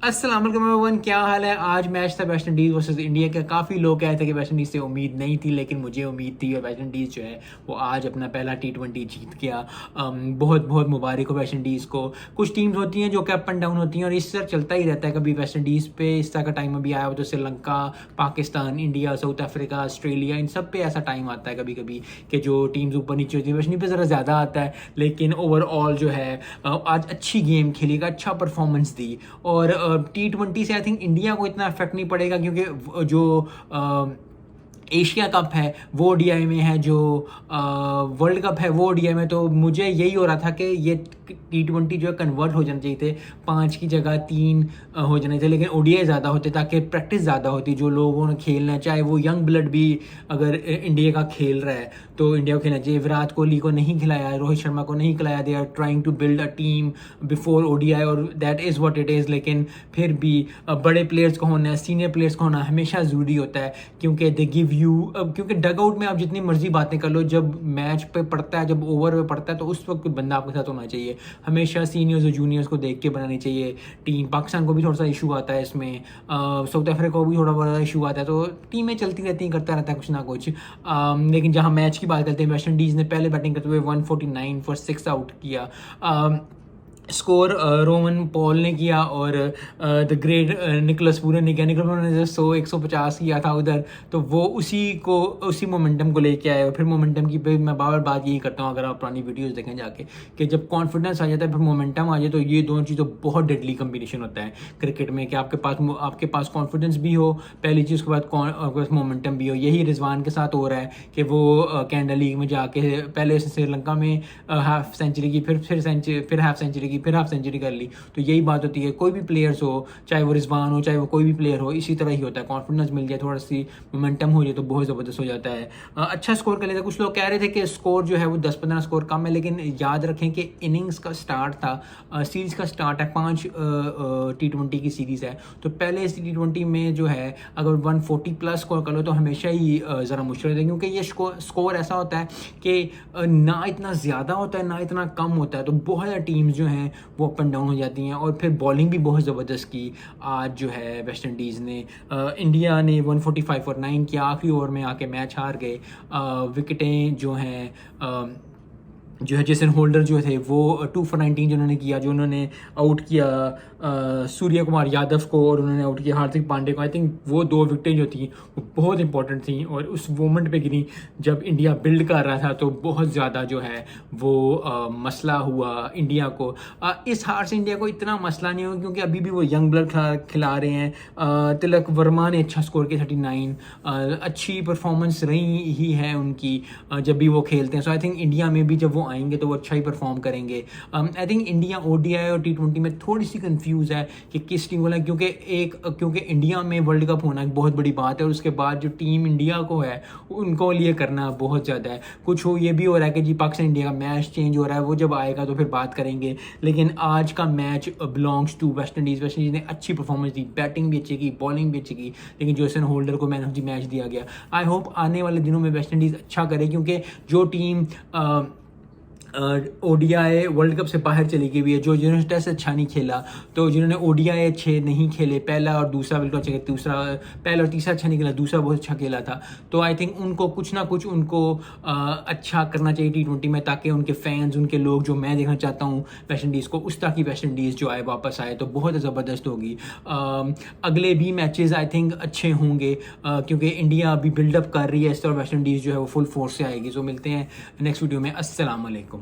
अस्सलाम वालेकुम एवरीवन, क्या हाल है। आज मैच था वेस्ट इंडीज़ वर्सेस इंडिया का। काफ़ी लोग कह रहे थे कि वेस्ट इंडीज़ से उम्मीद नहीं थी, लेकिन मुझे उम्मीद थी और वेस्ट इंडीज़ जो है वो आज अपना पहला T20 जीत गया। बहुत बहुत मुबारक हो वेस्ट इंडीज़ को। कुछ टीम्स होती हैं जो कि अप एंड डाउन होती हैं और इस तरह चलता ही रहता है। कभी वेस्ट इंडीज़ पे इस तरह का टाइम अभी आया हो तो Sri Lanka, Pakistan, India, South Africa, Australia, इन सब पे ऐसा टाइम आता है कभी कभी कि जो टीम्स ऊपर नीचे होती है। वेस्ट इंडीज़ पे ज़रा ज़्यादा आता है, लेकिन ओवरऑल जो है आज अच्छी गेम खेली, अच्छा परफॉर्मेंस दी। और T20 से आई थिंक इंडिया को इतना इफेक्ट नहीं पड़ेगा, क्योंकि जो एशिया कप है वो ओडीआई में है, जो वर्ल्ड कप है वो ओडीआई में। तो मुझे यही हो रहा था कि ये T20 जो है कन्वर्ट हो जाना चाहिए थे, 5 की जगह 3 हो जाने थे, लेकिन ओडीआई ज़्यादा होते ताकि प्रैक्टिस ज़्यादा होती। जो लोगों ने खेलना है, चाहे वो यंग ब्लड भी अगर इंडिया का खेल रहा है तो इंडिया को खेलना चाहिए। विराट कोहली को नहीं खिलाया, रोहित शर्मा को नहीं खिलाया। They are trying to build a team before ODI और that is what it is. लेकिन फिर भी बड़े प्लेयर्स को होना है, सीनियर प्लेयर्स को होना हमेशा ज़रूरी होता है, क्योंकि दे गिव यू, क्योंकि डग आउट में आप जितनी मर्जी बातें कर लो, जब मैच पे पड़ता है, जब ओवर पे पड़ता है, तो उस वक्त बंदा आपके साथ होना चाहिए। हमेशा सीनियर्स और जूनियर्स को देख के बनानी चाहिए टीम। पाकिस्तान को भी थोड़ा सा इशू आता है इसमें, साउथ अफ्रीका को भी थोड़ा बड़ा इशू आता है। तो टीमें चलती रहती हैं, करता रहता है कुछ ना कुछ। लेकिन जहाँ मैच की बात करते हैं, वेस्ट इंडीज़ ने पहले बैटिंग करते हुए 149 फॉर 6 आउट किया। स्कोर रोमन पॉल ने किया और द ग्रेट निकोलस पूरन ने किया। निकोलस पूरन ने जो 150 किया था उधर, तो वो उसी मोमेंटम को लेके आए। और फिर मोमेंटम की पे मैं बार बात यही करता हूँ, अगर आप पुरानी वीडियोस देखें जाके, कि जब कॉन्फिडेंस आ जाता है फिर मोमेंटम आ जाए, तो ये दोनों चीज़ तो बहुत डेडली कम्बिनेशन होता है क्रिकेट में, कि आपके पास कॉन्फिडेंस भी हो पहली चीज़, उसके बाद मोमेंटम भी हो। यही रिजवान के साथ हो रहा है कि वो कैनेडा लीग में जाके पहले श्रीलंका में हाफ सेंचुरी की, फिर हाफ सेंचुरी की, फिर हाफ सेंचुरी कर ली। तो यही बात होती है, कोई भी प्लेयर्स हो, चाहे वो रिजवान हो, चाहे वो कोई भी प्लेयर हो, इसी तरह ही होता है। कॉन्फिडेंस मिल जाए, थोड़ा सी मोमेंटम हो जाए तो बहुत ज़बरदस्त हो जाता है। अच्छा स्कोर कर लेता है। कुछ लोग कह रहे थे कि स्कोर जो है वो 10-15 स्कोर कम है, लेकिन याद रखें कि इनिंग्स का स्टार्ट था, सीरीज़ का स्टार्ट है, 5 T20 की सीरीज़ है। तो पहले इस T20 में जो है अगर 140 प्लस स्कोर कर लो तो हमेशा ही ज़रा मुश्किल होता है, क्योंकि ये स्कोर ऐसा होता है कि ना इतना ज़्यादा होता है ना इतना कम होता है। तो बहुत ज़्यादा टीम्स जो हैं वो अप एंड डाउन हो जाती हैं। और फिर बॉलिंग भी बहुत ज़बरदस्त की आज जो है वेस्ट इंडीज़ ने। इंडिया ने 145 और 9 किया, आखिरी ओवर में आके मैच हार गए। विकेटें जो हैं जो है जेसन होल्डर जो थे वो 2 for 19 जो उन्होंने किया, जो उन्होंने आउट किया सूर्य कुमार यादव को और उन्होंने आउट किया हार्दिक पांड्या को। आई थिंक वो 2 विकेटें जो थी वो बहुत इंपॉर्टेंट थी और उस मोमेंट पे गिरी जब इंडिया बिल्ड कर रहा था। तो बहुत ज़्यादा जो है वो मसला हुआ इंडिया को। इस हार से इंडिया को इतना मसला नहीं हुआ, क्योंकि अभी भी वो यंग ब्लड खिला रहे हैं। तिलक वर्मा ने अच्छा स्कोर किया 39। अच्छी परफॉर्मेंस रही ही है उनकी जब भी वो खेलते हैं। सो आई थिंक इंडिया में भी जब वो आएंगे तो वो अच्छा ही परफॉर्म करेंगे। आई थिंक इंडिया ओडीआई और T20 में थोड़ी सी कंफ्यूज है कि किस टीम को लें, क्योंकि इंडिया में वर्ल्ड कप होना एक बहुत बड़ी बात है, और उसके बाद जो टीम इंडिया को है उनको लिए करना बहुत ज़्यादा है। कुछ हो ये भी हो रहा है कि जी पाकिस्तान इंडिया का मैच चेंज हो रहा है, वो जब आएगा तो फिर बात करेंगे। लेकिन आज का match belongs to West Indies. West Indies ने अच्छी परफॉर्मेंस दी, बैटिंग भी अच्छी की, बॉलिंग भी अच्छी की, लेकिन जेसन होल्डर को मैन ऑफ द मैच दिया गया। आई होप आने वाले दिनों में वेस्ट इंडीज़ अच्छा करे, क्योंकि जो टीम ओडीआई वर्ल्ड कप से बाहर चली गई हुई है, जिन्होंने टेस्ट अच्छा नहीं खेला, तो जिन्होंने ओडीआई अच्छे नहीं खेले, पहला और दूसरा बिल्कुल अच्छा, दूसरा पहला और तीसरा अच्छा नहीं खेला, दूसरा बहुत अच्छा खेला था। तो आई थिंक उनको कुछ ना कुछ उनको अच्छा करना चाहिए T20 में, ताकि उनके फैंस, उनके लोग, जो मैं देखना चाहता हूँ वेस्ट इंडीज़ को, उस तरह की वेस्ट इंडीज़ जो आए वापस आए तो बहुत ज़बरदस्त होगी। अगले भी मैचेस आई थिंक अच्छे होंगे, क्योंकि इंडिया अभी बिल्डअप कर रही है इस तरह। वेस्ट इंडीज़ जो है वो फुल फोर्स से आएगी। सो मिलते हैं नेक्स्ट वीडियो में। अस्सलाम वालेकुम।